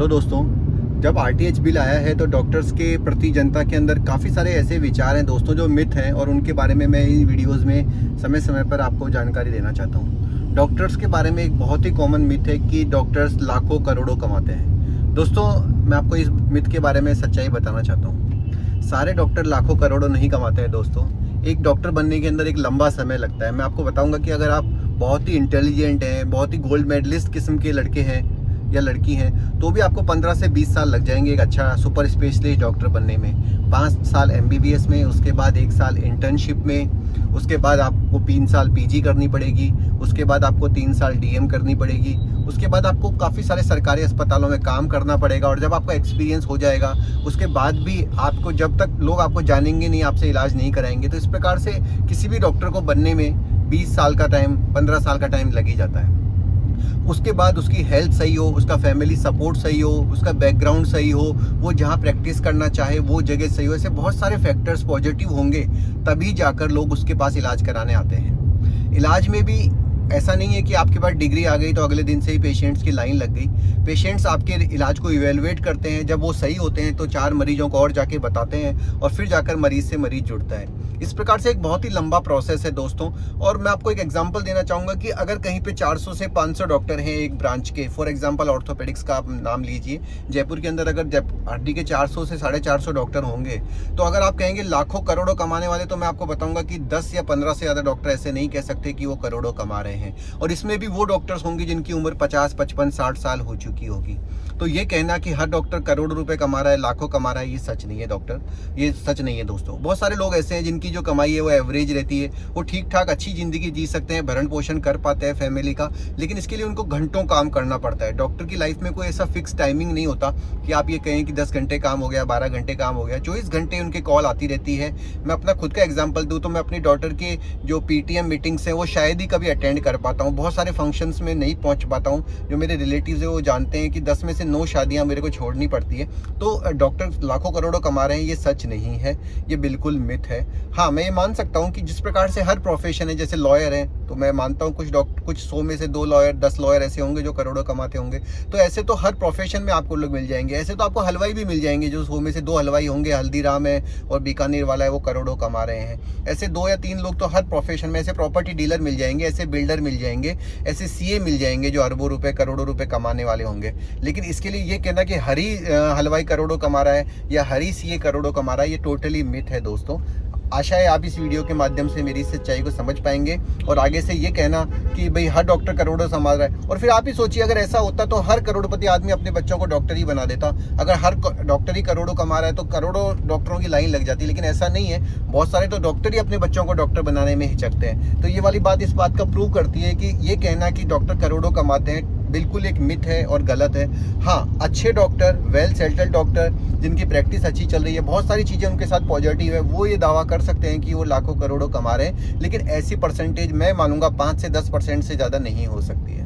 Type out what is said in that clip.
Hello दोस्तों, जब RTH bill आया है तो डॉक्टर्स के प्रति जनता के अंदर काफ़ी सारे ऐसे विचार हैं दोस्तों जो मिथ हैं, और उनके बारे में मैं इन वीडियोस में समय समय पर आपको जानकारी देना चाहता हूँ। डॉक्टर्स के बारे में एक बहुत ही कॉमन मिथ है कि डॉक्टर्स लाखों करोड़ों कमाते हैं। दोस्तों, मैं आपको इस मिथ के बारे में सच्चाई बताना चाहता हूँ। सारे डॉक्टर लाखों करोड़ों नहीं कमाते हैं दोस्तों। एक डॉक्टर बनने के अंदर एक लंबा समय लगता है। मैं आपको बताऊंगा कि अगर आप बहुत ही इंटेलिजेंट हैं, बहुत ही गोल्ड मेडलिस्ट किस्म के लड़के हैं या लड़की हैं, तो भी आपको 15 से 20 साल लग जाएंगे एक अच्छा सुपर स्पेशलिस्ट डॉक्टर बनने में। 5 साल एमबीबीएस में, उसके बाद 1 साल इंटर्नशिप में, उसके बाद आपको 3 साल पीजी करनी पड़ेगी, उसके बाद आपको 3 साल डीएम करनी पड़ेगी, उसके बाद आपको काफ़ी सारे सरकारी अस्पतालों में काम करना पड़ेगा। और जब आपका एक्सपीरियंस हो जाएगा उसके बाद भी आपको, जब तक लोग आपको जानेंगे नहीं, आपसे इलाज नहीं कराएंगे। तो इस प्रकार से किसी भी डॉक्टर को बनने में 20 साल का टाइम, 15 साल का टाइम लग ही जाता है। उसके बाद उसकी हेल्थ सही हो, उसका फैमिली सपोर्ट सही हो, उसका बैकग्राउंड सही हो, वो जहाँ प्रैक्टिस करना चाहे वो जगह सही हो, ऐसे बहुत सारे फैक्टर्स पॉजिटिव होंगे, तभी जाकर लोग उसके पास इलाज कराने आते हैं। इलाज में भी ऐसा नहीं है कि आपके पास डिग्री आ गई तो अगले दिन से ही पेशेंट्स की लाइन लग गई। पेशेंट्स आपके इलाज को इवेलुएट करते हैं, जब वो सही होते हैं तो 4 मरीजों को और जाके बताते हैं, और फिर जाकर मरीज से मरीज जुड़ता है। इस प्रकार से एक बहुत ही लंबा प्रोसेस है दोस्तों। और मैं आपको एक एग्जांपल देना चाहूँगा कि अगर कहीं पे 400 से 500 डॉक्टर हैं एक ब्रांच के, फॉर एग्जांपल ऑर्थोपेडिक्स का आप नाम लीजिए, जयपुर के अंदर अगर हड्डी के 400 से 450 डॉक्टर होंगे, तो अगर आप कहेंगे लाखों करोड़ों कमाने वाले, तो मैं आपको बताऊंगा कि 10 या 15 से ज़्यादा डॉक्टर ऐसे नहीं कह सकते कि वो करोड़ों कमा रहे हैं। और इसमें भी वो डॉक्टर्स होंगे जिनकी उम्र 50, 55, 60 साल हो चुकी होगी। तो ये कहना कि हर डॉक्टर करोड़ों रुपए कमा रहा है, लाखों कमा रहा है, ये सच नहीं है डॉक्टर, ये सच नहीं है दोस्तों। बहुत सारे लोग ऐसे हैं जिनकी जो कमाई है वो एवरेज रहती है, वो ठीक ठाक अच्छी जिंदगी जी सकते हैं, भरण पोषण कर पाते हैं फैमिली का, लेकिन इसके लिए उनको घंटों काम करना पड़ता है। डॉक्टर की लाइफ में कोई ऐसा फिक्स टाइमिंग नहीं होता कि आप ये कहें कि 10 घंटे काम हो गया, 12 घंटे काम हो गया। 24 घंटे उनके कॉल आती रहती है। मैं अपना खुद का एग्जाम्पल दूँ तो मैं अपनी डॉटर के जो पीटीएम मीटिंग्स हैं वो शायद ही कभी अटेंड कर पाता हूँ। बहुत सारे फंक्शंस में नहीं पहुँच पाता हूँ। जो मेरे रिलेटिव्स है वो जानते हैं कि 10 में से 9 शादियाँ मेरे को छोड़नी पड़ती है। तो डॉक्टर लाखों करोड़ों कमा रहे हैं, ये सच नहीं है, ये बिल्कुल मिथ है। हाँ, मैं ये मान सकता हूँ कि जिस प्रकार से हर प्रोफेशन है, जैसे लॉयर हैं, तो मैं मानता हूँ कुछ 100 में से 2 लॉयर, 10 लॉयर ऐसे होंगे जो करोड़ों कमाते होंगे। तो ऐसे तो हर प्रोफेशन में आपको लोग मिल जाएंगे। ऐसे तो आपको हलवाई भी मिल जाएंगे, जो 100 में से 2 हलवाई होंगे, हल्दीराम है और बीकानेर वाला है, वो करोड़ों कमा रहे हैं। ऐसे 2 या 3 लोग तो हर प्रोफेशन में, ऐसे प्रॉपर्टी डीलर मिल जाएंगे, ऐसे बिल्डर मिल जाएंगे, ऐसे सीए मिल जाएंगे जो अरबों रुपए, करोड़ों रुपए कमाने वाले होंगे। लेकिन इसके लिए ये कहना कि हर ही हलवाई करोड़ों कमा रहा है या हर ही सीए करोड़ों कमा रहा है, ये टोटली मिथ है दोस्तों। आशा है आप इस वीडियो के माध्यम से मेरी सच्चाई को समझ पाएंगे, और आगे से ये कहना कि भाई हर डॉक्टर करोड़ों कमा रहा है, और फिर आप ही सोचिए अगर ऐसा होता तो हर करोड़पति आदमी अपने बच्चों को डॉक्टर ही बना देता। अगर हर डॉक्टर ही करोड़ों कमा रहा है तो करोड़ों डॉक्टरों की लाइन लग जाती, लेकिन ऐसा नहीं है। बहुत सारे तो डॉक्टर ही अपने बच्चों को डॉक्टर बनाने में हिचकते हैं। तो ये वाली बात इस बात का प्रूव करती है कि ये कहना कि डॉक्टर करोड़ों कमाते हैं बिल्कुल एक मिथ है और गलत है। हाँ, अच्छे डॉक्टर, वेल सेटल्ड डॉक्टर, जिनकी प्रैक्टिस अच्छी चल रही है, बहुत सारी चीज़ें उनके साथ पॉजिटिव है, वो ये दावा कर सकते हैं कि वो लाखों करोड़ों कमा रहे हैं। लेकिन ऐसी परसेंटेज मैं मानूंगा 5 से 10% से ज़्यादा नहीं हो सकती है।